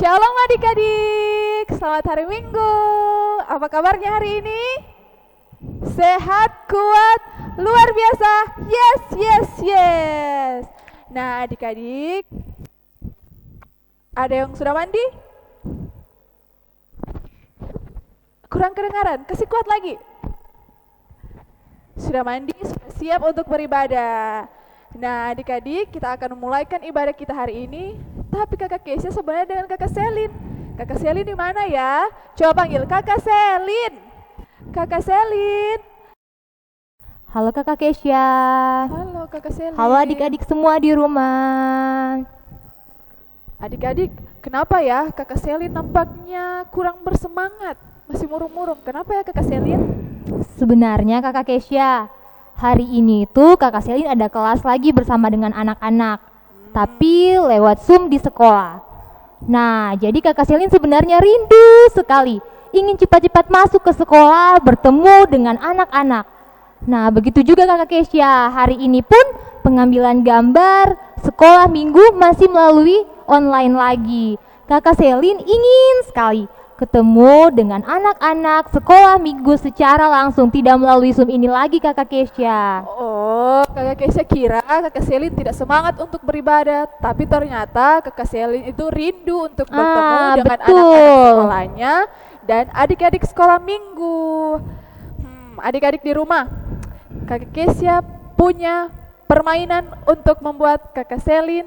Shalom adik-adik, selamat hari Minggu. Apa kabarnya hari ini? Sehat, kuat, luar biasa. Yes, yes, yes. Nah adik-adik, ada yang sudah mandi? Kurang kedengaran, kasih kuat lagi. Sudah mandi, sudah siap untuk beribadah. Nah adik-adik, kita akan memulaikan ibadah kita hari ini. Tapi kakak Keisha sebenarnya dengan kakak Selin. Kakak Selin di mana ya? Coba panggil kakak Selin. Kakak Selin. Halo kakak Keisha. Halo kakak Selin. Halo adik-adik semua di rumah. Adik-adik, kenapa ya kakak Selin nampaknya kurang bersemangat? Masih murung-murung. Kenapa ya kakak Selin? Sebenarnya kakak Keisha, hari ini tuh kakak Selin ada kelas lagi bersama dengan anak-anak. Tapi lewat Zoom di sekolah. Nah, jadi kakak Selin sebenarnya rindu sekali ingin cepat-cepat masuk ke sekolah bertemu dengan anak-anak. Nah, begitu juga kakak Keisha, hari ini pun pengambilan gambar sekolah minggu masih melalui online lagi. Kakak Selin ingin sekali ketemu dengan anak-anak sekolah minggu secara langsung, tidak melalui Zoom ini lagi kakak Keisha. Oh, kakak Keisha kira kakak Selin tidak semangat untuk beribadah, tapi ternyata kakak Selin itu rindu untuk bertemu dengan anak-anak sekolahnya dan adik-adik sekolah minggu. Adik-adik di rumah, kakak Keisha punya permainan untuk membuat kakak Selin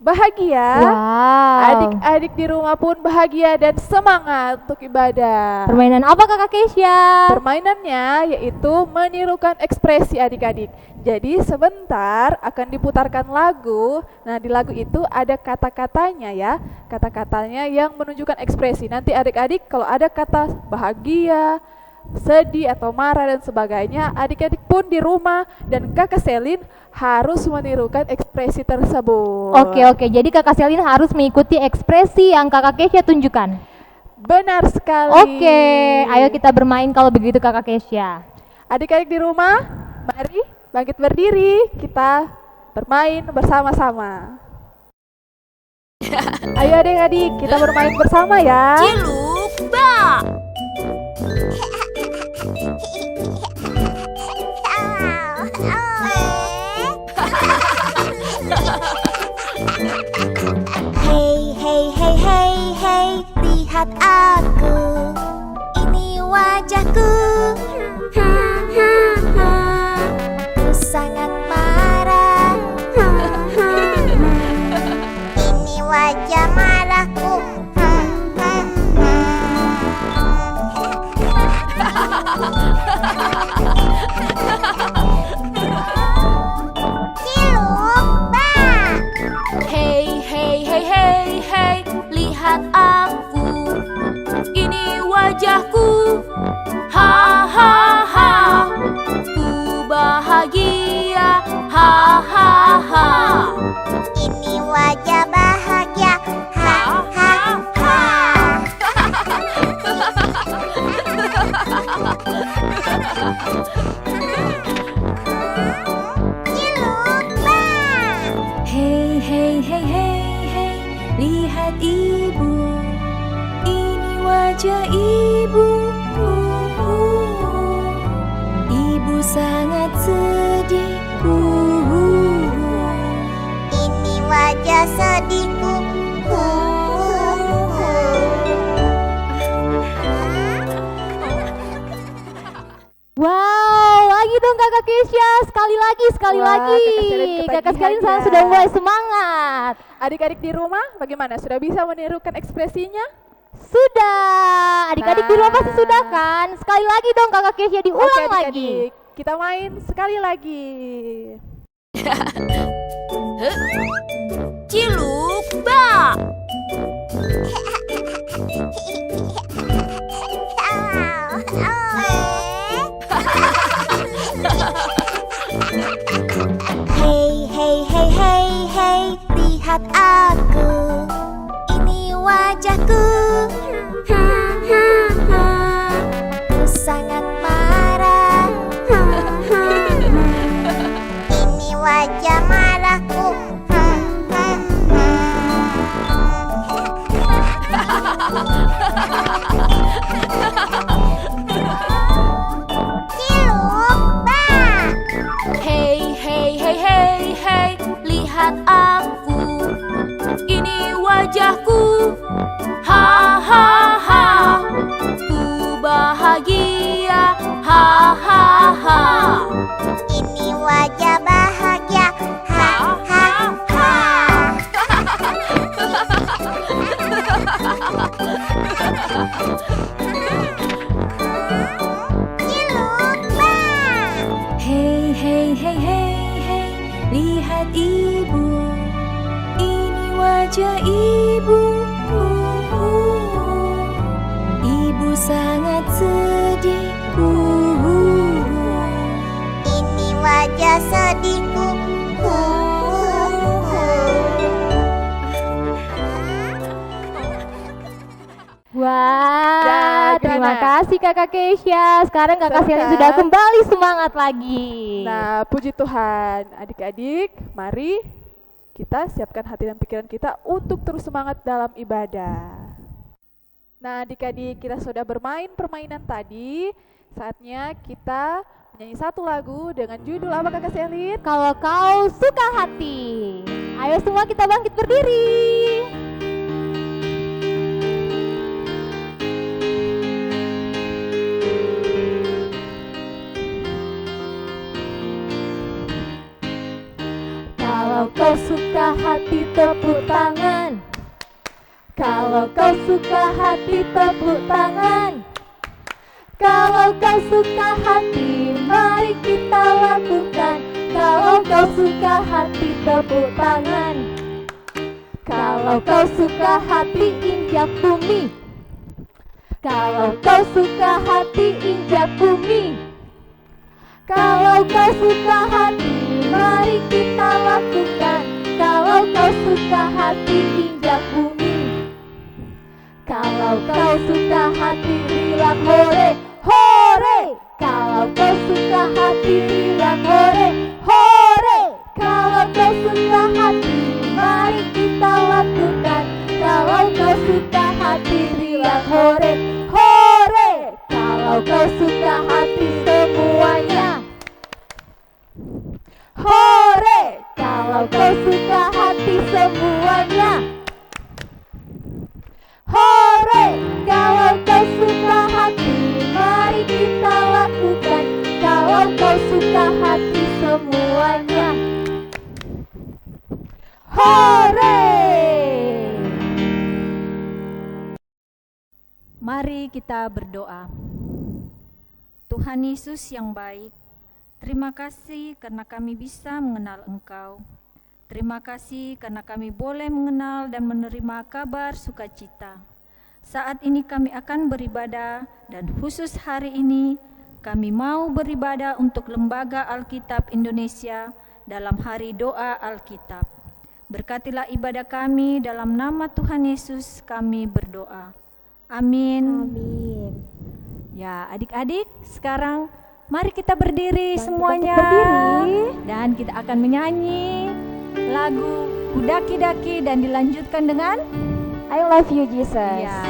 bahagia. Wow. Adik-adik di rumah pun bahagia dan semangat untuk ibadah. Permainan apa kakak Keisha? Permainannya yaitu menirukan ekspresi adik-adik. Jadi sebentar akan diputarkan lagu. Nah di lagu itu ada kata-katanya ya. Kata-katanya yang menunjukkan ekspresi. Nanti adik-adik kalau ada kata bahagia, sedih atau marah dan sebagainya, adik-adik pun di rumah dan kakak Selin harus menirukan ekspresi tersebut. Oke, jadi kakak Selin harus mengikuti ekspresi yang kakak Keisha tunjukkan. Benar sekali. Oke, ayo kita bermain kalau begitu kakak Keisha. Adik-adik di rumah, mari bangkit berdiri, kita bermain bersama-sama. Ayo adik-adik, kita bermain bersama ya. Ciluk bak. Hey, hey, hey, hey, hey, lihat aku. Ini wajahku. Ku sangat marah. Ini wajah marahku. Hey, hey, hey, hey, hey, lihat aku. Ini wajahku. Ha, ha, ha. Ku bahagia. Ha, ha, ha. Ini wajah bahagia. Ha, ha, ha. Hey, hey, hey, hey, hey, lihat ibu. Ini wajah ibu. Ibu sangat sedih. Ini wajah sedihku. Wow, lagi dong kakak Keisha, sekali lagi. Wah, Kakak Selin ketagihan ya. sudah mulai semangat. Adik-adik di rumah bagaimana? Sudah bisa menirukan ekspresinya? Sudah, adik-adik di rumah pasti sudah kan? Sekali lagi dong kakak Keisha, diulang Oke, lagi. adik-adik, kita main sekali lagi. Ciluk bak. Hey, hey, hey, hey, hey, lihat aku. Ini wajahku. Ku sangat marah. Ini wajah marahku. Lupa. Hei, hei, hei, hei, hei, lihat ibu. Ini wajah ibu. Ibu sangat sedih. Ini wajah sedihku. Wah, Ya, terima gimana? kasih Kakak Keisha. Sekarang Kakak Selin Seru sudah kan? kembali semangat lagi. Nah, puji Tuhan. Adik-adik, mari kita siapkan hati dan pikiran kita untuk terus semangat dalam ibadah. Nah, adik-adik, kita sudah bermain permainan tadi. Saatnya kita menyanyi satu lagu dengan judul apa Kakak Selin? Kalau kau suka hati, ayo semua kita bangkit berdiri. Kalau kau suka hati, tepuk tangan. Kalau kau suka hati, tepuk tangan. Kalau kau suka hati, mari kita lakukan. Kalau kau suka hati, tepuk tangan. Kalau kau suka hati, injak bumi. Kalau kau suka hati, injak bumi. Kalau kau suka hati, mari kita lakukan. Kalau kau suka hati, injak bumi. Kalau kau suka hati, bilang hore, hore. Kalau kau suka hati, bilang hore, hore. Kalau kau suka hati, mari kita lakukan. Kalau kau suka hati, bilang hore, hore. Kalau kau suka hati, semuanya hore. Kalau kau suka hati, semuanya hore. Kalau kau suka hati, mari kita lakukan. Kalau kau suka hati, semuanya hore. Mari kita berdoa. Tuhan Yesus yang baik, terima kasih karena kami bisa mengenal Engkau. Terima kasih karena kami boleh mengenal dan menerima kabar sukacita. Saat ini kami akan beribadah, dan khusus hari ini kami mau beribadah untuk Lembaga Alkitab Indonesia dalam hari doa Alkitab. Berkatilah ibadah kami, dalam nama Tuhan Yesus kami berdoa. Amin. Ya, adik-adik, sekarang mari kita berdiri semuanya. Dan kita akan menyanyi lagu Kudaki-daki dan dilanjutkan dengan I love you Jesus. ya.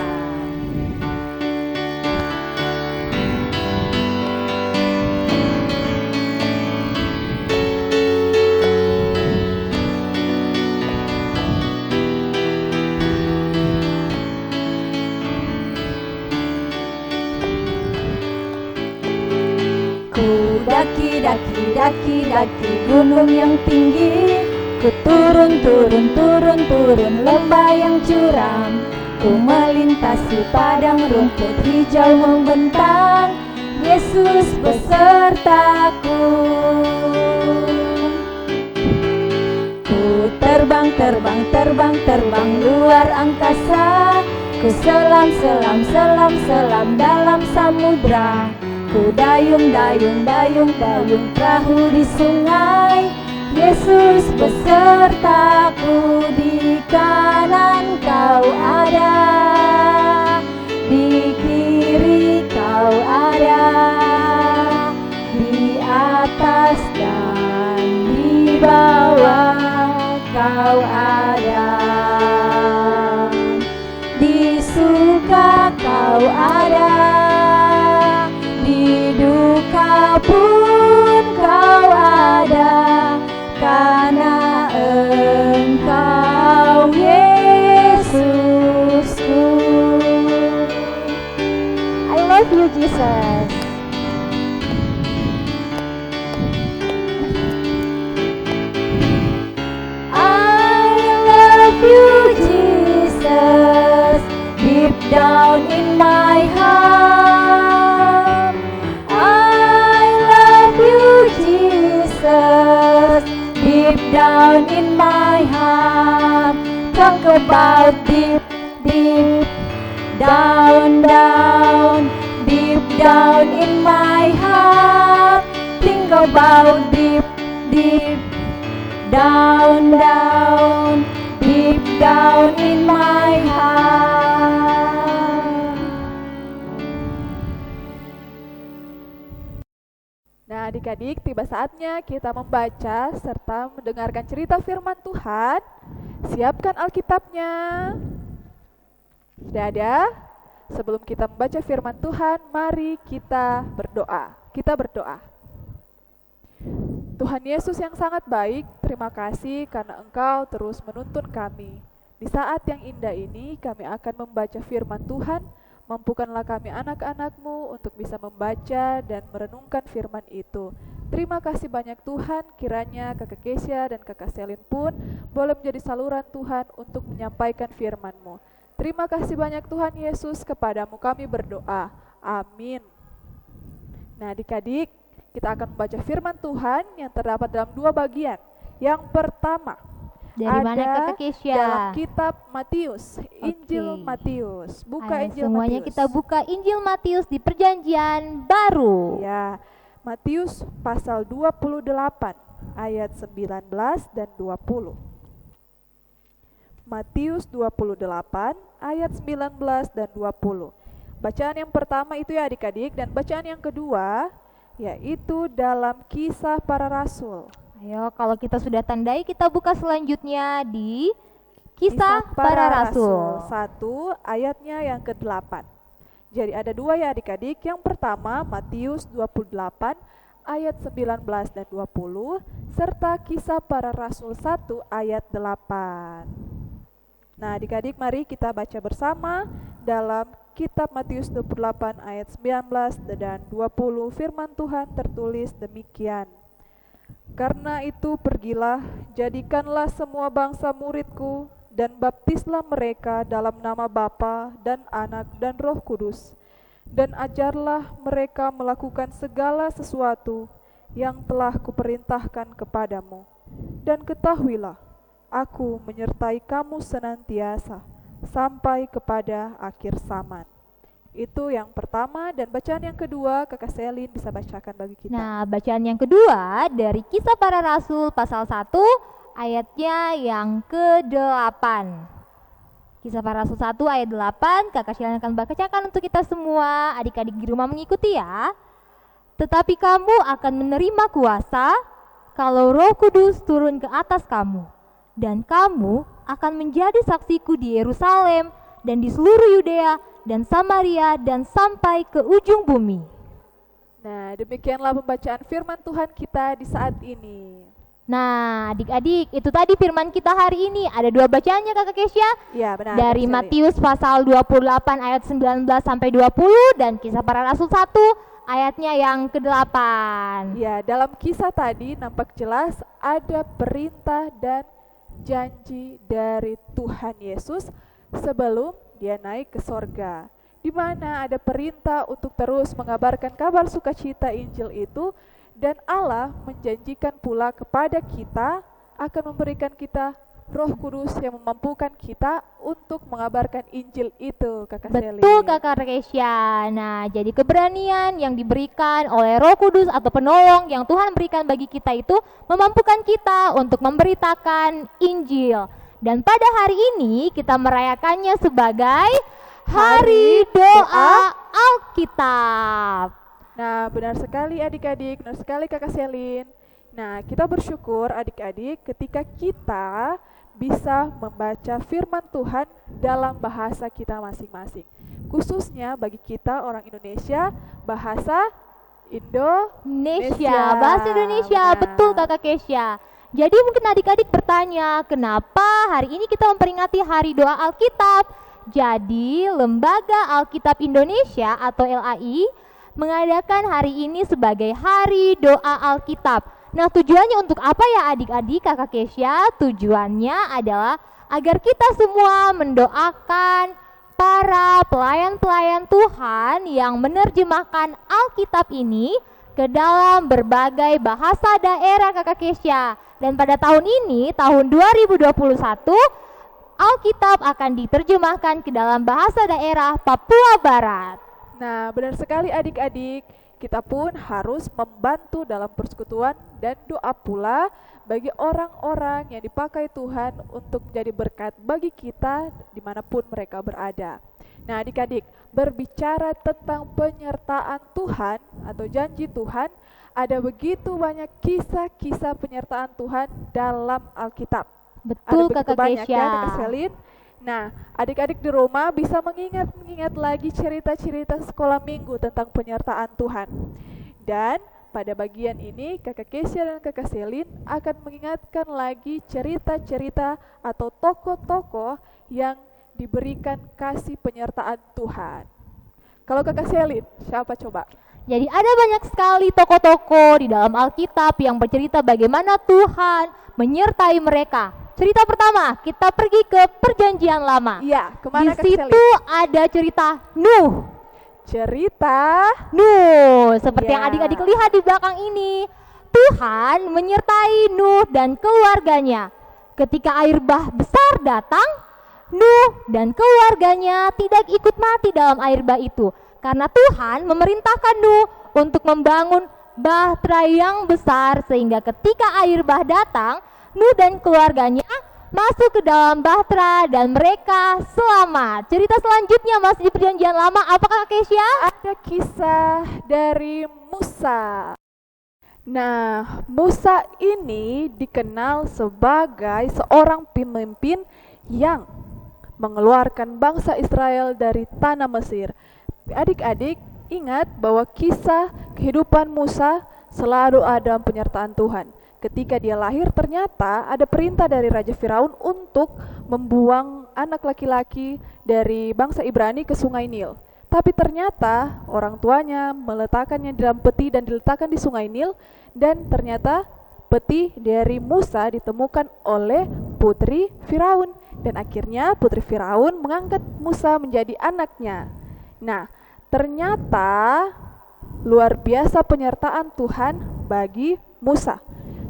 Daki gunung yang tinggi, ku turun lembah yang curam, ku melintasi padang rumput hijau membentang, Yesus besertaku. Ku terbang luar angkasa, ku selam dalam samudra. Ku dayung perahu di sungai, Yesus besertaku. Di kanan kau ada, di kiri kau ada, di atas dan di bawah kau ada, di suka kau ada, di duka pun kau ada, karena Engkau Yesusku. I love you Jesus. I love you Jesus. Deep down in my about deep, deep down, down, deep down in my heart. Think about deep, deep down, down, deep down in my heart. Nah, adik-adik, tiba saatnya kita membaca serta mendengarkan cerita firman Tuhan. Siapkan Alkitabnya. Sudah ada? Sebelum kita membaca firman Tuhan, mari kita berdoa. Kita berdoa. Tuhan Yesus yang sangat baik, terima kasih karena Engkau terus menuntun kami. Di saat yang indah ini, kami akan membaca firman Tuhan. Mampukanlah kami anak-anak-Mu untuk bisa membaca dan merenungkan firman itu. Terima kasih banyak Tuhan, kiranya Kakak Kesya dan Kakak Selin pun boleh menjadi saluran Tuhan untuk menyampaikan firman-Mu. Terima kasih banyak Tuhan Yesus, kepadamu kami berdoa. Amin. Nah, adik-adik, kita akan membaca firman Tuhan yang terdapat dalam 2 bagian. Yang pertama, Dari mana Kakak Kesya? dalam kitab Matius, Injil Oke. Matius. Buka Ayo Injil semuanya Matius. kita buka Injil Matius di Perjanjian Baru. Ya, Matius pasal 28 ayat 19 dan 20. Matius 28 ayat 19 dan 20. Bacaan yang pertama itu ya adik-adik, dan bacaan yang kedua yaitu dalam Kisah Para Rasul. Ayo, kalau kita sudah tandai, kita buka selanjutnya di Kisah Para Rasul. 1 ayatnya yang ke-8. Jadi ada 2 ya adik-adik. Yang pertama Matius 28 ayat 19 dan 20 serta Kisah Para Rasul 1 ayat 8. Nah, adik-adik mari kita baca bersama dalam kitab Matius 28 ayat 19 dan 20. Firman Tuhan tertulis demikian. Karena itu pergilah, jadikanlah semua bangsa muridku, dan baptislah mereka dalam nama Bapa dan Anak dan Roh Kudus, dan ajarlah mereka melakukan segala sesuatu yang telah kuperintahkan kepadamu. Dan ketahuilah, aku menyertai kamu senantiasa, sampai kepada akhir zaman. Itu yang pertama, dan bacaan yang kedua Kakak Selin bisa bacakan bagi kita. Nah, bacaan yang kedua dari Kisah Para Rasul pasal 1 ayatnya yang ke-8. Kisah Para Rasul 1 ayat 8, Kakak Selin akan bacakan untuk kita semua, adik-adik di rumah mengikuti ya. Tetapi kamu akan menerima kuasa kalau Roh Kudus turun ke atas kamu, dan kamu akan menjadi saksiku di Yerusalem dan di seluruh Yudea dan Samaria dan sampai ke ujung bumi. Nah, demikianlah pembacaan firman Tuhan kita di saat ini. Nah, adik-adik, itu tadi firman kita hari ini. Ada 2 bacaannya Kakak Kesya. Ya, benar. Dari Kakak Selin. Matius pasal 28 ayat 19 sampai 20 dan Kisah Para Rasul 1 ayatnya yang ke-8. Ya, dalam kisah tadi nampak jelas ada perintah dan janji dari Tuhan Yesus sebelum dia naik ke sorga, di mana ada perintah untuk terus mengabarkan kabar sukacita Injil itu, dan Allah menjanjikan pula kepada kita akan memberikan kita Roh Kudus yang memampukan kita untuk mengabarkan Injil itu, Kakak Selin. Betul Kakak Kesya. Nah, jadi keberanian yang diberikan oleh Roh Kudus atau penolong yang Tuhan berikan bagi kita itu memampukan kita untuk memberitakan Injil. Dan pada hari ini kita merayakannya sebagai Hari Doa Alkitab. Nah, benar sekali adik-adik, benar sekali Kakak Selin. Nah, kita bersyukur adik-adik ketika kita bisa membaca firman Tuhan dalam bahasa kita masing-masing. Khususnya bagi kita orang Indonesia, bahasa Indonesia. Bahasa Indonesia, Benar. betul Kakak Kesya. Jadi mungkin adik-adik bertanya, kenapa hari ini kita memperingati Hari Doa Alkitab? Jadi Lembaga Alkitab Indonesia atau LAI mengadakan hari ini sebagai Hari Doa Alkitab. Nah, tujuannya untuk apa ya adik-adik Kakak Kesya? Tujuannya adalah agar kita semua mendoakan para pelayan-pelayan Tuhan yang menerjemahkan Alkitab ini ke dalam berbagai bahasa daerah Kakak Kesya. Dan pada tahun ini, tahun 2021, Alkitab akan diterjemahkan ke dalam bahasa daerah Papua Barat. Nah, benar sekali adik-adik. Kita pun harus membantu dalam persekutuan dan doa pula bagi orang-orang yang dipakai Tuhan untuk menjadi berkat bagi kita dimanapun mereka berada. Nah adik-adik, berbicara tentang penyertaan Tuhan atau janji Tuhan, ada begitu banyak kisah-kisah penyertaan Tuhan dalam Alkitab. Betul Ada begitu Kakak banyak Kesya. ya Kakak Selin. Nah, adik-adik di rumah bisa mengingat lagi cerita-cerita sekolah minggu tentang penyertaan Tuhan. Dan pada bagian ini Kakak Kesya dan Kakak Selin akan mengingatkan lagi cerita-cerita atau tokoh-tokoh yang diberikan kasih penyertaan Tuhan. Kalau Kakak Selin, siapa coba? Jadi ada banyak sekali tokoh-tokoh di dalam Alkitab yang bercerita bagaimana Tuhan menyertai mereka. Cerita pertama, kita pergi ke Perjanjian Lama. Iya, Di kemana Kakak situ Selin? ada cerita Nuh. Cerita Nuh, seperti yang Ya. adik-adik lihat di belakang ini. Tuhan menyertai Nuh dan keluarganya. Ketika air bah besar datang, Nuh dan keluarganya tidak ikut mati dalam air bah itu. Karena Tuhan memerintahkan Nuh untuk membangun bahtera yang besar sehingga ketika air bah datang, Nuh dan keluarganya masuk ke dalam bahtera dan mereka selamat. Cerita selanjutnya masih di Perjanjian Lama. Apakah Kak Kesya? ada kisah dari Musa. Nah, Musa ini dikenal sebagai seorang pemimpin yang mengeluarkan bangsa Israel dari tanah Mesir. Adik-adik, ingat bahwa kisah kehidupan Musa selalu ada penyertaan Tuhan. Ketika dia lahir ternyata ada perintah dari Raja Firaun untuk membuang anak laki-laki dari bangsa Ibrani ke sungai Nil. Tapi ternyata orang tuanya meletakkannya di dalam peti dan diletakkan di sungai Nil, dan ternyata peti dari Musa ditemukan oleh putri Firaun, dan akhirnya putri Firaun mengangkat Musa menjadi anaknya. Nah, ternyata luar biasa penyertaan Tuhan bagi Musa.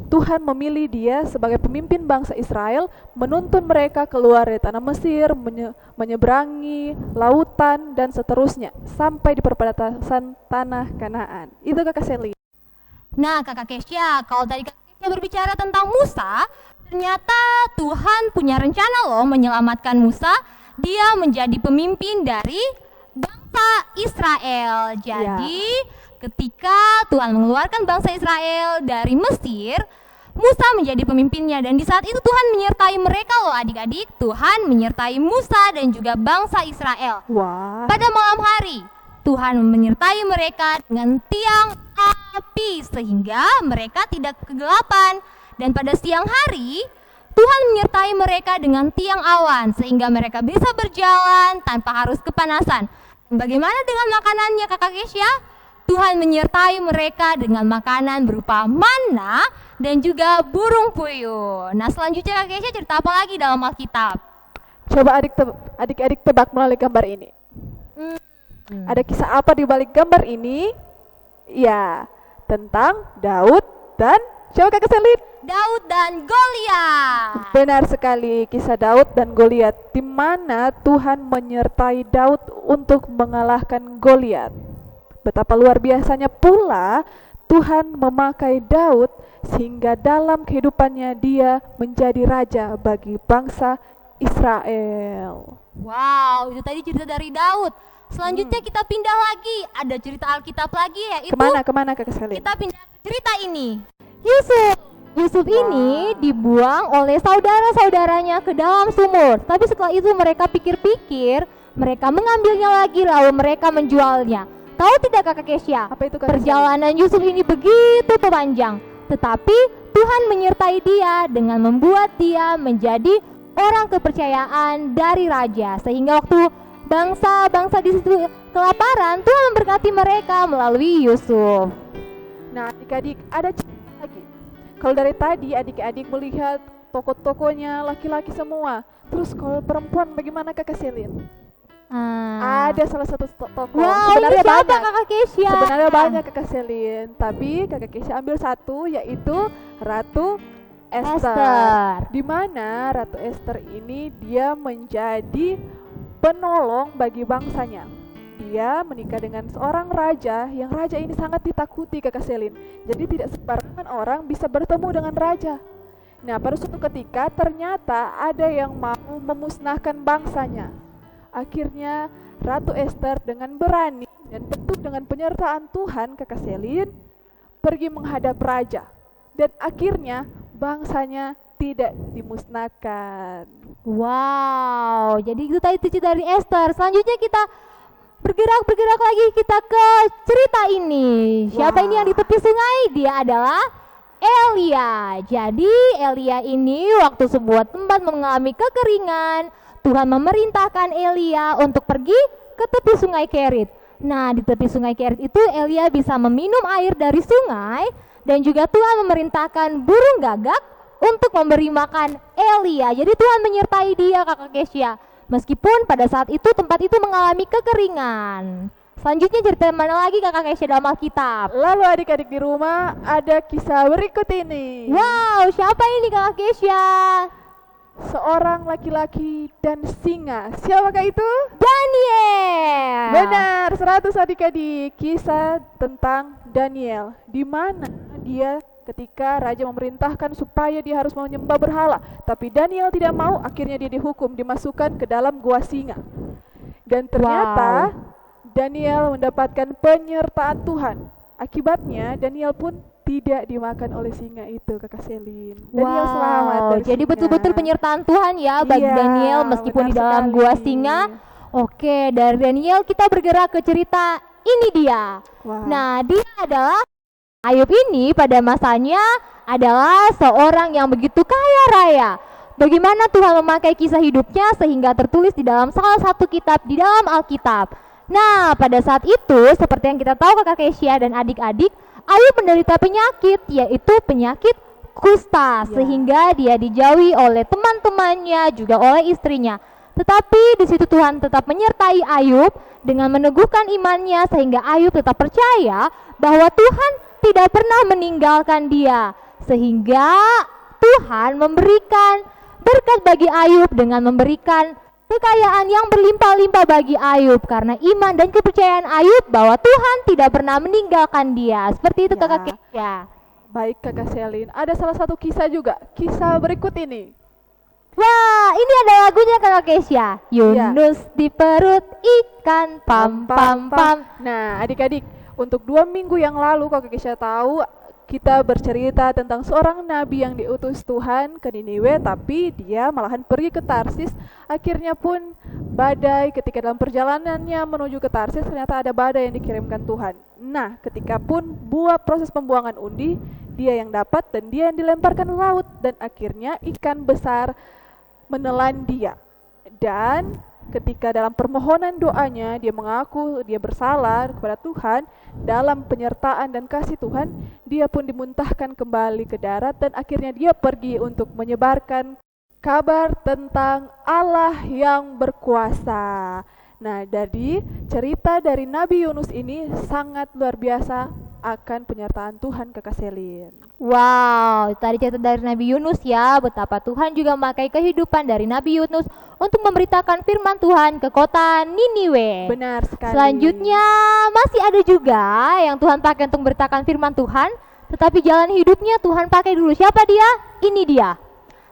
Tuhan memilih dia sebagai pemimpin bangsa Israel, menuntun mereka keluar dari tanah Mesir, menyeberangi lautan dan seterusnya sampai di perbatasan tanah Kanaan. Itu Kakak Selly. Nah Kakak Kesya, kalau tadi Kakak Kesya berbicara tentang Musa, ternyata Tuhan punya rencana loh menyelamatkan Musa. Dia menjadi pemimpin dari bangsa Israel. Jadi ketika Tuhan mengeluarkan bangsa Israel dari Mesir, Musa menjadi pemimpinnya, dan di saat itu Tuhan menyertai mereka loh adik-adik. Tuhan menyertai Musa dan juga bangsa Israel. Wah, Pada malam hari, Tuhan menyertai mereka dengan tiang api sehingga mereka tidak kegelapan. Dan pada siang hari, Tuhan menyertai mereka dengan tiang awan sehingga mereka bisa berjalan tanpa harus kepanasan. Bagaimana dengan makanannya Kakak Kesya? Tuhan menyertai mereka dengan makanan berupa manna dan juga burung puyuh. Nah selanjutnya Kakak Kesya cerita apa lagi dalam Alkitab? coba adik-adik tebak melalui gambar ini. Ada kisah apa di balik gambar ini? Ya, tentang Daud dan siapa Kakak Selly? Daud dan Goliat. Benar sekali, kisah Daud dan Goliat, di mana Tuhan menyertai Daud untuk mengalahkan Goliat. Betapa luar biasanya pula Tuhan memakai Daud sehingga dalam kehidupannya dia menjadi raja bagi bangsa Israel. Wow, itu tadi cerita dari Daud. Selanjutnya kita pindah lagi, ada cerita Alkitab lagi yaitu Kemana Kakak Selly? kita pindah ke cerita ini. Yusuf ini dibuang oleh saudara-saudaranya ke dalam sumur. Tapi setelah itu mereka pikir-pikir, mereka mengambilnya lagi lalu mereka menjualnya. Tahu tidak Kakak Kesya? Apa itu Kakak Selly? Perjalanan Yusuf ini begitu panjang, tetapi Tuhan menyertai dia dengan membuat dia menjadi orang kepercayaan dari raja, sehingga waktu bangsa-bangsa di situ kelaparan, Tuhan memberkati mereka melalui Yusuf. Nah, adik-adik ada cerita lagi. Kalau dari tadi adik-adik melihat tokoh-tokohnya laki-laki semua. Terus kalau perempuan bagaimana Kakak Selin? Ada salah satu tokoh. Wow, ini Sebenarnya siapa banyak. Kakak Kesya? Sebenarnya banyak Kakak Selin, tapi Kakak Kesya ambil satu, yaitu Ratu Esther. Di mana Ratu Esther ini dia menjadi penolong bagi bangsanya. Dia menikah dengan seorang raja yang raja ini sangat ditakuti Kakak Selin. Jadi tidak sembarangan orang bisa bertemu dengan raja. Nah, pada suatu ketika ternyata ada yang mau memusnahkan bangsanya. Akhirnya Ratu Esther dengan berani dan tentu dengan penyertaan Tuhan Kakak Selin pergi menghadap raja. Dan akhirnya bangsanya tidak dimusnahkan. Wow, jadi itu tadi cerita dari Esther. Selanjutnya kita bergerak lagi kita ke cerita ini. Siapa ini yang di tepi sungai? Dia adalah Elia. Jadi Elia ini waktu sebuah tempat mengalami kekeringan, Tuhan memerintahkan Elia untuk pergi ke tepi sungai Kerit. Nah, di tepi sungai Kerit itu Elia bisa meminum air dari sungai, dan juga Tuhan memerintahkan burung gagak untuk memberi makan Elia. Jadi Tuhan menyertai dia, Kakak Kesya. Meskipun pada saat itu tempat itu mengalami kekeringan. Selanjutnya cerita mana lagi Kakak Kesya dalam Alkitab? Lalu adik-adik di rumah ada kisah berikut ini. Wow, siapa ini Kakak Kesya? Seorang laki-laki dan singa. Siapakah itu? Daniel. Benar, 100 adik-adik. Kisah tentang Daniel, di mana dia ketika raja memerintahkan supaya dia harus menyembah berhala, tapi Daniel tidak mau, akhirnya dia dihukum, dimasukkan ke dalam gua singa. Dan ternyata Daniel mendapatkan penyertaan Tuhan. Akibatnya Daniel pun tidak dimakan oleh singa itu, Kakak Selin. Daniel selamat dari Jadi singa. betul-betul penyertaan Tuhan ya bagi Iya, Daniel meskipun benar di dalam sekali. gua singa. Oke, dari Daniel kita bergerak ke cerita ini dia. Wow. Nah, dia adalah Ayub ini pada masanya adalah seorang yang begitu kaya raya. Bagaimana Tuhan memakai kisah hidupnya sehingga tertulis di dalam salah satu kitab di dalam Alkitab. Nah, pada saat itu seperti yang kita tahu Kakak Kesya dan adik-adik, Ayub menderita penyakit, yaitu penyakit kusta, sehingga dia dijauhi oleh teman-temannya juga oleh istrinya. Tetapi di situ Tuhan tetap menyertai Ayub dengan meneguhkan imannya sehingga Ayub tetap percaya bahwa Tuhan tidak pernah meninggalkan dia, sehingga Tuhan memberikan berkat bagi Ayub dengan memberikan kekayaan yang berlimpah-limpah bagi Ayub karena iman dan kepercayaan Ayub bahwa Tuhan tidak pernah meninggalkan dia. Seperti itu Kakak Kesya. Baik Kakak Selin, ada salah satu kisah juga, kisah berikut ini. Wah, ini ada lagunya Kakak Kesya. Yunus di perut ikan, pam pam pam. Nah, adik-adik, untuk 2 minggu yang lalu Kakak Kesya tahu kita bercerita tentang seorang nabi yang diutus Tuhan ke Niniwe, tapi dia malahan pergi ke Tarsis. Akhirnya pun badai, ketika dalam perjalanannya menuju ke Tarsis ternyata ada badai yang dikirimkan Tuhan. Nah, ketika pun proses pembuangan undi, dia yang dapat dan dia yang dilemparkan ke laut, dan akhirnya ikan besar menelan dia. Dan ketika dalam permohonan doanya dia mengaku dia bersalah kepada Tuhan, dalam penyertaan dan kasih Tuhan dia pun dimuntahkan kembali ke darat, dan akhirnya dia pergi untuk menyebarkan kabar tentang Allah yang berkuasa. Nah, dari cerita dari Nabi Yunus ini sangat luar biasa akan penyertaan Tuhan Kakak Selin. Wow, tadi cerita dari Nabi Yunus ya, betapa Tuhan juga memakai kehidupan dari Nabi Yunus untuk memberitakan firman Tuhan ke kota Niniwe. Benar sekali. Selanjutnya masih ada juga yang Tuhan pakai untuk memberitakan firman Tuhan, tetapi jalan hidupnya Tuhan pakai dulu. Siapa dia? Ini dia.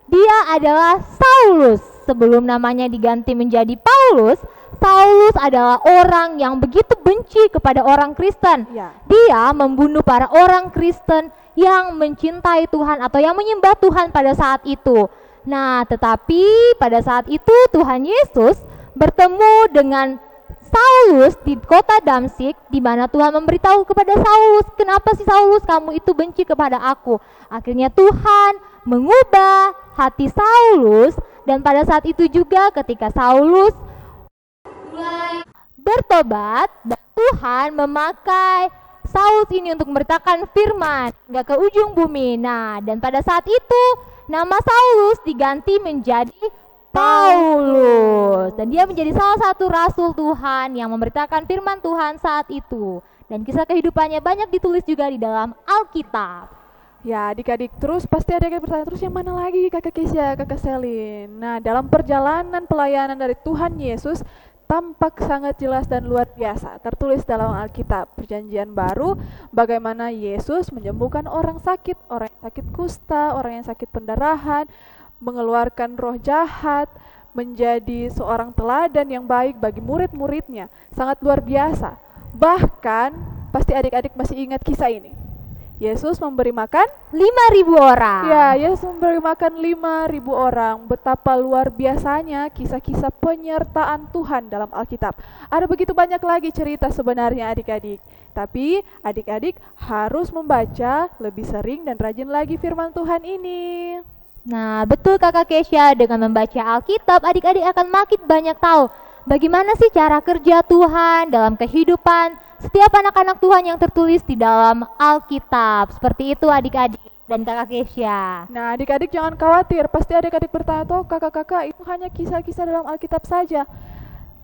Dia adalah Saulus. Sebelum namanya diganti menjadi Paulus, Saulus adalah orang yang begitu benci kepada orang Kristen. Ya. Dia membunuh para orang Kristen yang mencintai Tuhan atau yang menyembah Tuhan pada saat itu. Nah, tetapi pada saat itu Tuhan Yesus bertemu dengan Saulus di kota Damsyik, di mana Tuhan memberitahu kepada Saulus, "Kenapa sih Saulus kamu itu benci kepada aku?" Akhirnya Tuhan mengubah hati Saulus, dan pada saat itu juga ketika Saulus bertobat, dan Tuhan memakai Saulus ini untuk memberitakan firman hingga ke ujung bumi. Nah, dan pada saat itu nama Saulus diganti menjadi Paulus, dan dia menjadi salah satu rasul Tuhan yang memberitakan firman Tuhan saat itu. Dan kisah kehidupannya banyak ditulis juga di dalam Alkitab. Ya, adik-adik, terus pasti adik-adik bertanya, terus yang mana lagi kakak Kesia, kakak Selin? Nah, dalam perjalanan pelayanan dari Tuhan Yesus, tampak sangat jelas dan luar biasa. Tertulis dalam Alkitab, Perjanjian Baru, bagaimana Yesus menyembuhkan orang yang sakit kusta, orang yang sakit pendarahan, mengeluarkan roh jahat, menjadi seorang teladan yang baik bagi murid-muridnya. Sangat luar biasa. Bahkan, pasti adik-adik masih ingat kisah ini. Yesus memberi makan 5.000 orang. Ya, Yesus memberi makan 5.000 orang. Betapa luar biasanya kisah-kisah penyertaan Tuhan dalam Alkitab. Ada begitu banyak lagi cerita sebenarnya adik-adik. Tapi adik-adik harus membaca lebih sering dan rajin lagi firman Tuhan ini. Nah, betul kakak Kesia, dengan membaca Alkitab adik-adik akan makin banyak tahu bagaimana sih cara kerja Tuhan dalam kehidupan setiap anak-anak Tuhan yang tertulis di dalam Alkitab. Seperti itu adik-adik dan kakak Kesia. Nah, adik-adik jangan khawatir. Pasti adik-adik bertanya, toh kakak-kakak itu hanya kisah-kisah dalam Alkitab saja.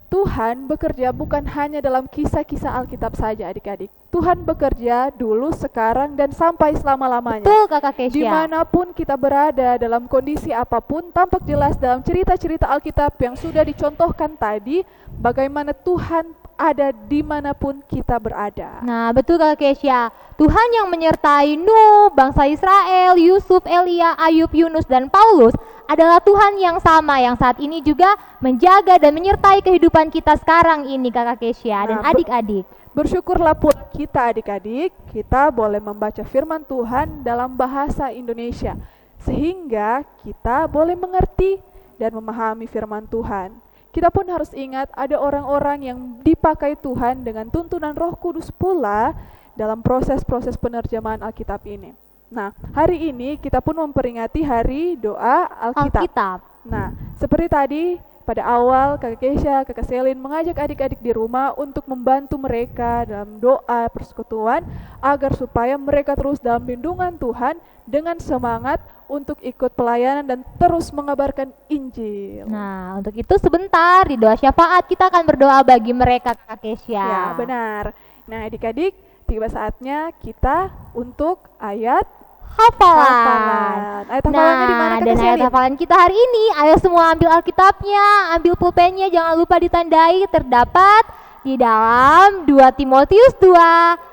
Tuhan bekerja bukan hanya dalam kisah-kisah Alkitab saja adik-adik. Tuhan bekerja dulu, sekarang, dan sampai selama-lamanya. Betul kakak Kesia. Dimanapun kita berada, dalam kondisi apapun, tampak jelas dalam cerita-cerita Alkitab yang sudah dicontohkan tadi, bagaimana Tuhan ada dimanapun kita berada. Nah, betul kakak Kesia. Tuhan yang menyertai Nuh, bangsa Israel, Yusuf, Elia, Ayub, Yunus, dan Paulus adalah Tuhan yang sama yang saat ini juga menjaga dan menyertai kehidupan kita sekarang ini kakak Kesia dan adik-adik. Bersyukurlah pula kita adik-adik, kita boleh membaca firman Tuhan dalam bahasa Indonesia, sehingga kita boleh mengerti dan memahami firman Tuhan. Kita pun harus ingat ada orang-orang yang dipakai Tuhan dengan tuntunan Roh Kudus pula dalam proses-proses penerjemahan Alkitab ini. Nah, hari ini kita pun memperingati hari doa Alkitab. Nah, seperti tadi pada awal kakak Kesia, kakak Selin mengajak adik-adik di rumah untuk membantu mereka dalam doa persekutuan agar supaya mereka terus dalam lindungan Tuhan dengan semangat untuk ikut pelayanan dan terus mengabarkan Injil. Nah, untuk itu sebentar di doa syafaat kita akan berdoa bagi mereka kakak Kesia. Ya, benar. Nah, adik-adik, tiba saatnya kita untuk ayat hafalan. Ayat hafalannya di mana, Nah, Kak dan ayat Selin? hafalan kita hari ini, ayo semua ambil Alkitabnya, ambil pulpennya, jangan lupa ditandai, terdapat di dalam 2 Timotius 2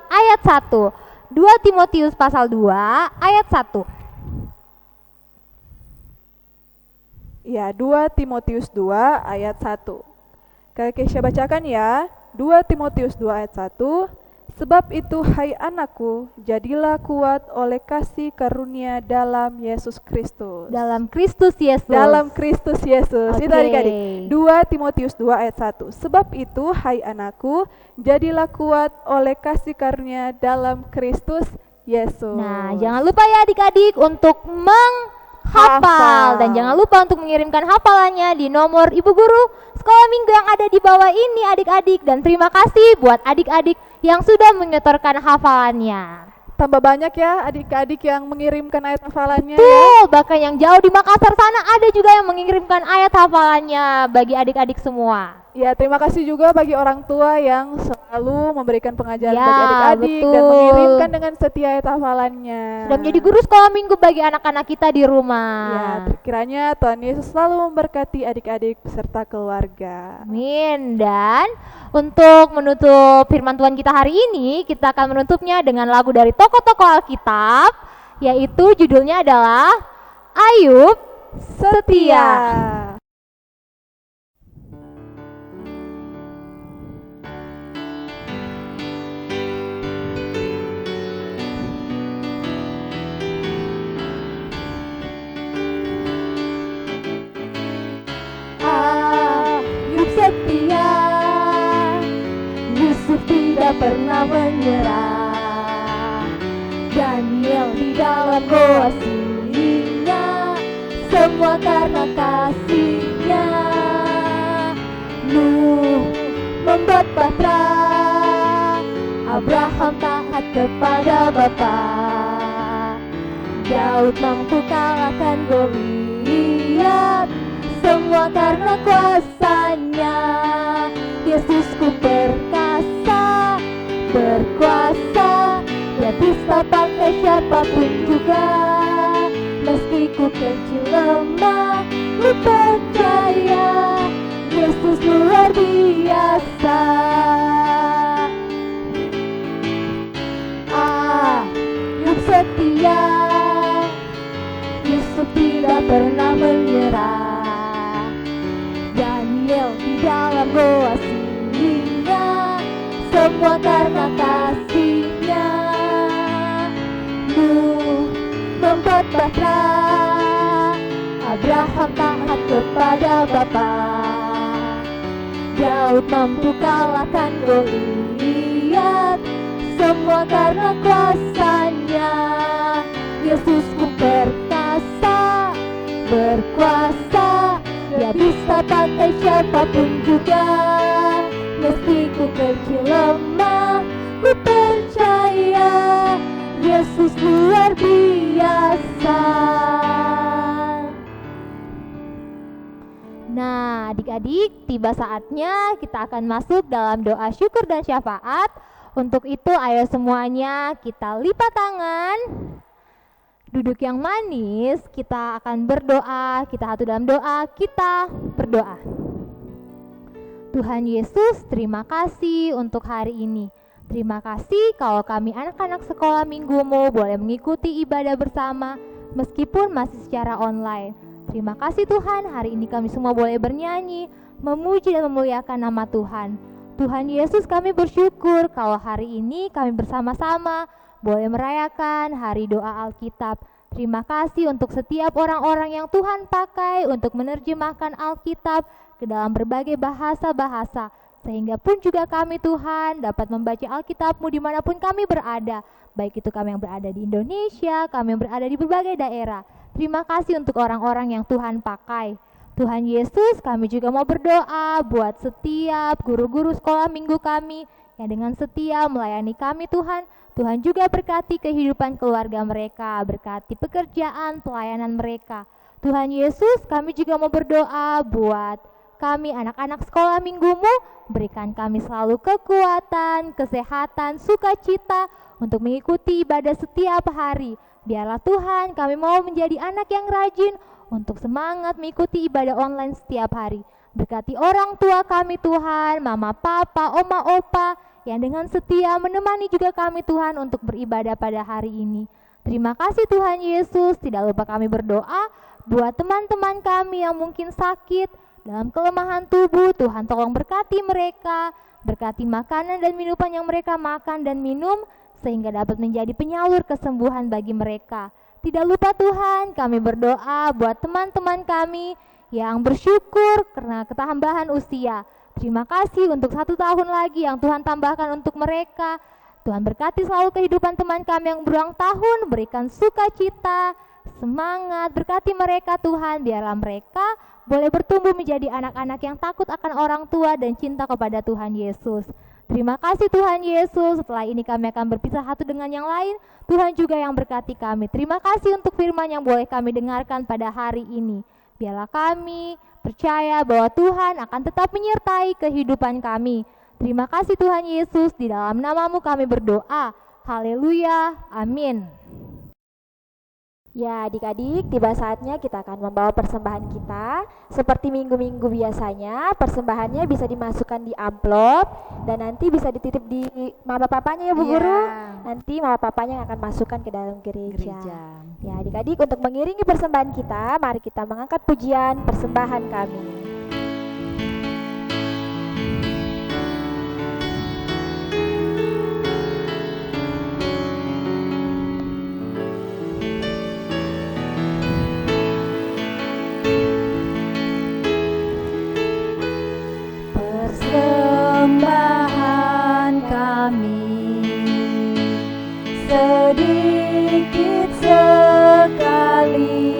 ayat 1. 2 Timotius pasal 2 ayat 1. Ya, 2 Timotius 2 ayat 1. Kakak Kesia bacakan ya. 2 Timotius 2 ayat 1. Sebab itu hai anakku, jadilah kuat oleh kasih karunia dalam Yesus Kristus. Dalam Kristus Yesus. Dalam Kristus Yesus. Itu Oke. adik-adik. 2 Timotius 2 ayat 1. Sebab itu hai anakku, jadilah kuat oleh kasih karunia dalam Kristus Yesus. Nah, jangan lupa ya adik-adik untuk menghafal Hafal. dan jangan lupa untuk mengirimkan hafalannya di nomor Ibu Guru Sekolah Minggu yang ada di bawah ini adik-adik, dan terima kasih buat adik-adik yang sudah menyetorkan hafalannya. Tambah banyak ya adik-adik yang mengirimkan ayat hafalannya ya. Tuh, bahkan yang jauh di Makassar sana ada juga yang mengirimkan ayat hafalannya bagi adik-adik semua. Ya, terima kasih juga bagi orang tua yang selalu memberikan pengajaran Ya, bagi adik-adik dan betul. mengirimkan dengan setia ayat hafalannya. Sudah menjadi guru sekolah minggu bagi anak-anak kita di rumah. Ya, kiranya Tuhan Yesus selalu memberkati adik-adik beserta keluarga. Amin. Dan untuk menutup firman Tuhan kita hari ini, kita akan menutupnya dengan lagu dari tokoh-tokoh Alkitab, yaitu judulnya adalah Ayub Setia. Ayub setia, Yusuf tidak pernah menyerah, Daniel di dalam goa singa, semua karena kasihnya. Nuh membuat bahtera, Abraham taat kepada Bapa, Daud mampu kalahkan Goliat, semua karena kuasanya. Yesusku perkasa, berkuasa, Dia bisa pakai siapapun juga. Meski ku kecil lemah, ku percaya Yesus luar biasa. Ayub setia, Yusuf tidak pernah menyerah. Daniel di dalam goa singa, semua karena kasih-Nya. Nuh membuat bahtera, Abraham taat kepada Bapa. Daud mampu kalahkan Goliat, semua karena kuasa-Nya. Yesusku perkasa, berkuasa, Dia bisa pakai siapapun juga. Meski ku kecil lemah, ku percaya Yesus luar biasa. Nah, adik-adik, tiba saatnya kita akan masuk dalam doa syukur dan syafaat. Untuk itu, ayo semuanya kita lipat tangan, duduk yang manis, kita akan berdoa, kita satu dalam doa, kita berdoa. Tuhan Yesus, terima kasih untuk hari ini. Terima kasih kalau kami anak-anak sekolah minggumu boleh mengikuti ibadah bersama meskipun masih secara online. Terima kasih Tuhan, hari ini kami semua boleh bernyanyi, memuji dan memuliakan nama Tuhan. Tuhan Yesus, kami bersyukur kalau hari ini kami bersama-sama boleh merayakan hari doa Alkitab. Terima kasih untuk setiap orang-orang yang Tuhan pakai untuk menerjemahkan Alkitab ke dalam berbagai bahasa-bahasa, sehingga pun juga kami Tuhan dapat membaca Alkitab-Mu dimanapun kami berada, baik itu kami yang berada di Indonesia, kami yang berada di berbagai daerah. Terima kasih untuk orang-orang yang Tuhan pakai. Tuhan Yesus, kami juga mau berdoa buat setiap guru-guru sekolah minggu kami yang dengan setia melayani kami Tuhan. Tuhan juga berkati kehidupan keluarga mereka, berkati pekerjaan, pelayanan mereka. Tuhan Yesus, kami juga mau berdoa buat kami anak-anak sekolah minggumu, berikan kami selalu kekuatan, kesehatan, sukacita untuk mengikuti ibadah setiap hari. Biarlah Tuhan kami mau menjadi anak yang rajin untuk semangat mengikuti ibadah online setiap hari. Berkati orang tua kami Tuhan, mama, papa, oma, opa, yang dengan setia menemani juga kami Tuhan untuk beribadah pada hari ini. Terima kasih Tuhan Yesus, tidak lupa kami berdoa buat teman-teman kami yang mungkin sakit, dalam kelemahan tubuh. Tuhan tolong berkati mereka, berkati makanan dan minuman yang mereka makan dan minum, sehingga dapat menjadi penyalur kesembuhan bagi mereka. Tidak lupa Tuhan, kami berdoa buat teman-teman kami yang bersyukur karena ketambahan usia. Terima kasih untuk 1 tahun lagi yang Tuhan tambahkan untuk mereka. Tuhan berkati selalu kehidupan teman kami yang berulang tahun, berikan sukacita, semangat, berkati mereka Tuhan, biarlah mereka boleh bertumbuh menjadi anak-anak yang takut akan orang tua dan cinta kepada Tuhan Yesus. Terima kasih Tuhan Yesus, setelah ini kami akan berpisah satu dengan yang lain. Tuhan juga yang berkati kami. Terima kasih untuk firman yang boleh kami dengarkan pada hari ini. Biarlah kami percaya bahwa Tuhan akan tetap menyertai kehidupan kami. Terima kasih Tuhan Yesus, di dalam nama-Mu kami berdoa. Haleluya, amin. Ya adik-adik, tiba saatnya kita akan membawa persembahan kita. Seperti minggu-minggu biasanya, persembahannya bisa dimasukkan di amplop dan nanti bisa dititip di mama papanya ya Bu Guru. Nanti mama papanya yang akan masukkan ke dalam gereja. Ya adik-adik, untuk mengiringi persembahan kita, mari kita mengangkat pujian persembahan kami. Persembahan kami sedikit sekali,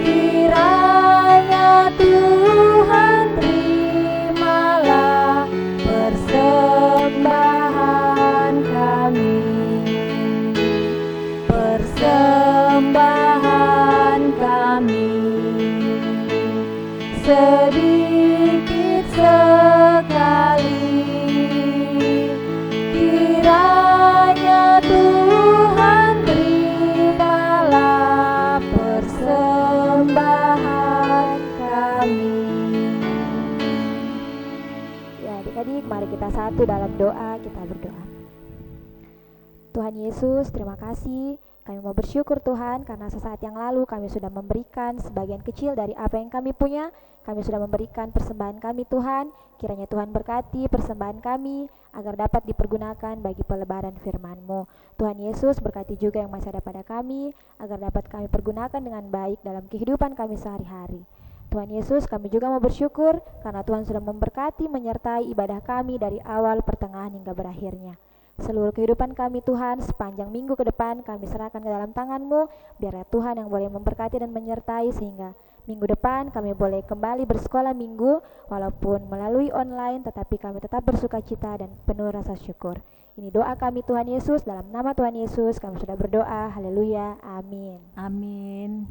kiranya Tuhan terimalah persembahan kami. Persembahan kami sedikit sekali, kiranya Kita satu dalam doa, kita berdoa. Tuhan Yesus, terima kasih. Kami mau bersyukur Tuhan karena sesaat yang lalu kami sudah memberikan sebagian kecil dari apa yang kami punya. Kami sudah memberikan persembahan kami Tuhan. Kiranya Tuhan berkati persembahan kami agar dapat dipergunakan bagi pelebaran firman-Mu. Tuhan Yesus berkati juga yang masih ada pada kami agar dapat kami pergunakan dengan baik dalam kehidupan kami sehari-hari. Tuhan Yesus, kami juga mau bersyukur karena Tuhan sudah memberkati menyertai ibadah kami dari awal, pertengahan hingga berakhirnya. Seluruh kehidupan kami Tuhan, sepanjang minggu ke depan kami serahkan ke dalam tangan-Mu. Biarlah Tuhan yang boleh memberkati dan menyertai sehingga minggu depan kami boleh kembali bersekolah minggu walaupun melalui online, tetapi kami tetap bersuka cita dan penuh rasa syukur. Ini doa kami Tuhan Yesus, dalam nama Tuhan Yesus kami sudah berdoa. Haleluya, amin. Amin.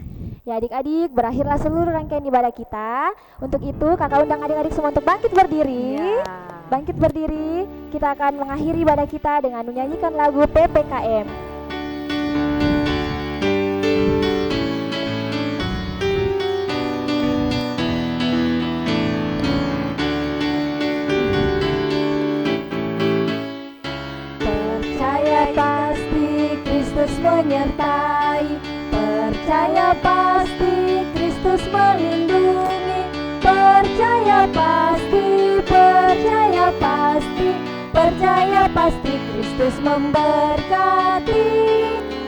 Ya adik-adik, berakhirlah seluruh rangkaian ibadah kita. Untuk itu kakak undang adik-adik semua untuk bangkit berdiri. Bangkit berdiri, kita akan mengakhiri ibadah kita dengan menyanyikan lagu PPKM. Percaya pasti Kristus menyertai, percaya pasti Kristus melindungi, percaya pasti, percaya pasti, percaya pasti Kristus memberkati,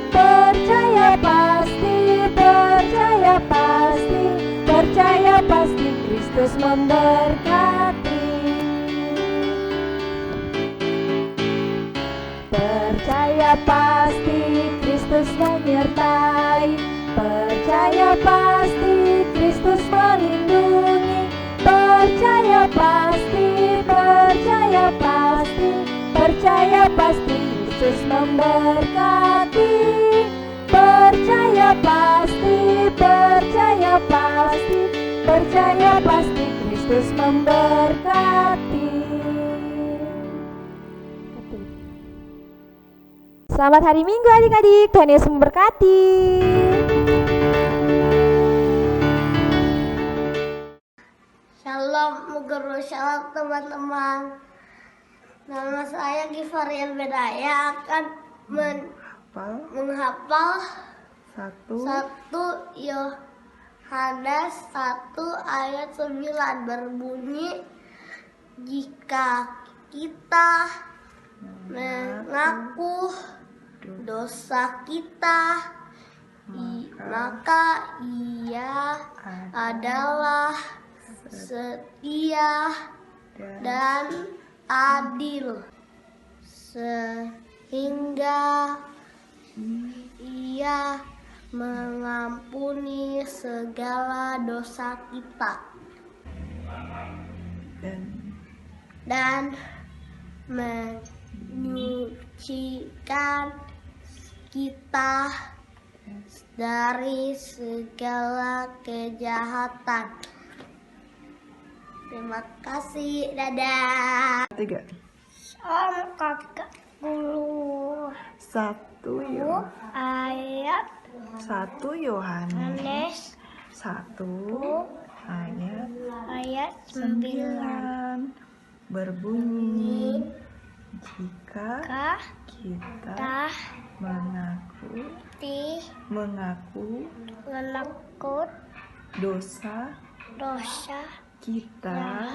percaya pasti, percaya pasti, percaya pasti Kristus memberkati. Percaya pasti Kristus menyertai, percaya pasti Kristus melindungi, percaya pasti, percaya pasti, percaya pasti Kristus memberkati, percaya pasti, percaya pasti, percaya pasti Kristus memberkati. Selamat hari Minggu adik-adik, Tuhan Yesus memberkati. Shalom Bu Guru, shalom teman-teman. Nama saya Gifarian Bedaya akan menghafal 1 Yohanes 1 ayat 9 berbunyi, jika kita mengaku dosa kita, maka Ia adalah setia dan adil, sehingga Ia mengampuni segala dosa kita dan menyucikan kita dari segala kejahatan. Terima kasih, dadah. 3. Om kakak guru 1 ayat Yohanes 1 ayat 9 berbunyi, jika kita mengaku dosa kita,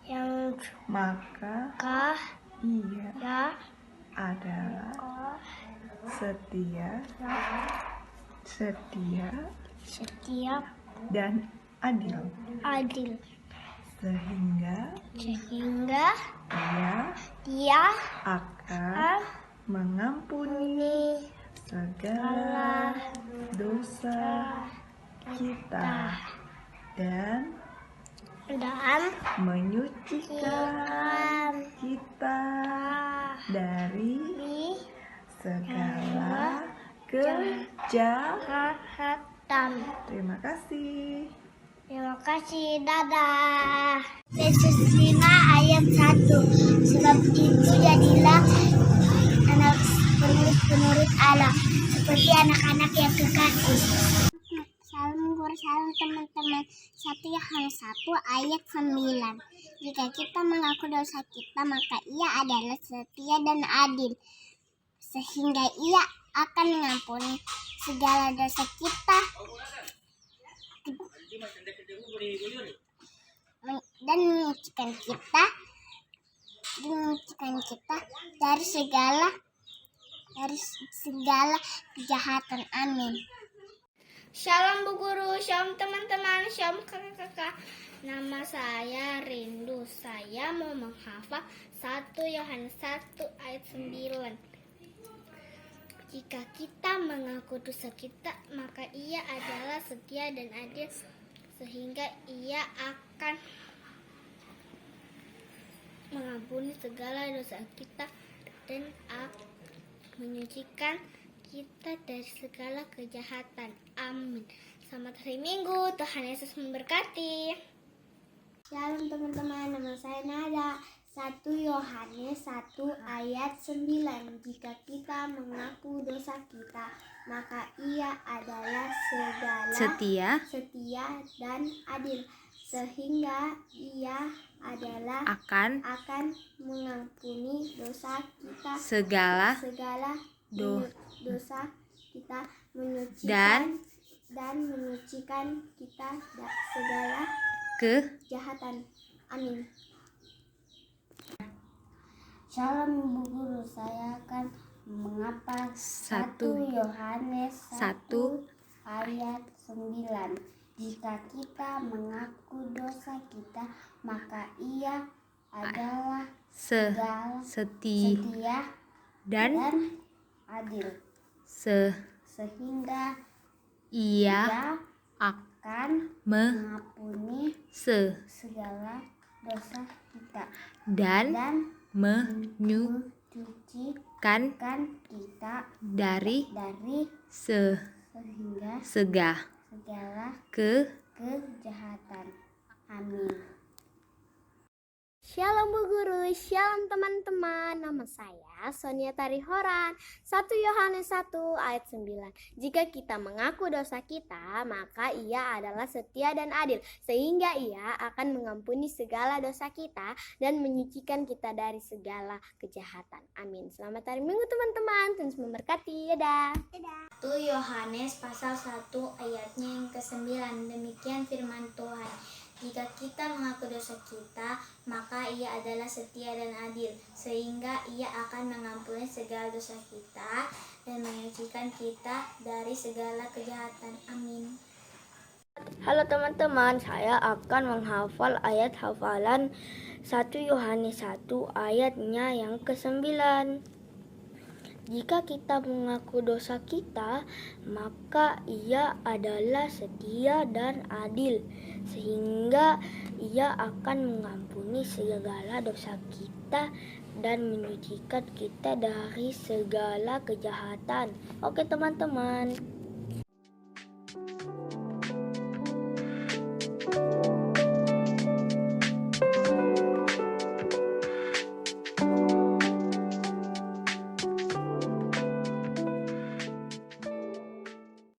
yang maka Ia adalah setia dan adil, sehingga Ia akan mengampuni segala dosa kita dan menyucikan kita dari segala kejahatan. Terima kasih. Terima kasih, dadah. Yesus 5 ayat 1. Sebab itu jadilah anak penurut Allah, seperti anak-anak yang kekasih. Salam guru, salam teman-teman. 1 Yohanes 1 ayat 9. Jika kita mengaku dosa kita, maka Ia adalah setia dan adil, sehingga Ia akan mengampuni segala dosa kita dan menyucikan kita dari segala kejahatan. Amin. Shalom Bu Guru, shalom teman-teman, shalom kakak-kakak. Nama saya Rindu. Saya mau menghafal 1 Yohanes 1 ayat 9. Jika kita mengaku dosa kita, maka Ia adalah setia dan adil, sehingga Ia akan mengampuni segala dosa kita dan menyucikan kita dari segala kejahatan. Amin. Selamat hari Minggu, Tuhan Yesus memberkati. Shalom teman-teman, nama saya Nada. 1 Yohanes 1 ayat 9. Jika kita mengaku dosa kita, maka Ia adalah setia dan adil, sehingga Ia adalah akan mengampuni dosa kita, segala dosa kita, dan menyucikan kita dari segala kejahatan. Amin. Shalom Bu Guru, saya akan menghafal 1 Yohanes 1 ayat 9. Jika kita mengaku dosa kita, maka Ia adalah setia dan adil, sehingga Ia akan mengampuni segala dosa kita dan menyucikan kita dari segala kejahatan. Amin. Shalom Bu Guru, shalom teman-teman. Nama saya Sonia Tarihoran. 1 Yohanes 1 ayat 9. Jika kita mengaku dosa kita, maka Ia adalah setia dan adil, sehingga Ia akan mengampuni segala dosa kita dan menyucikan kita dari segala kejahatan. Amin. Selamat hari Minggu teman-teman. Tuhan memberkati. Dadah. 1 Yohanes pasal 1 ayatnya yang ke-9. Demikian firman Tuhan. Jika kita mengaku dosa kita, maka Ia adalah setia dan adil, sehingga Ia akan mengampuni segala dosa kita dan menyucikan kita dari segala kejahatan. Amin. Halo teman-teman, saya akan menghafal ayat hafalan 1 Yohanes 1 ayatnya yang ke-9. Jika kita mengaku dosa kita, maka Ia adalah setia dan adil, sehingga Ia akan mengampuni segala dosa kita dan menyucikan kita dari segala kejahatan. Oke teman-teman.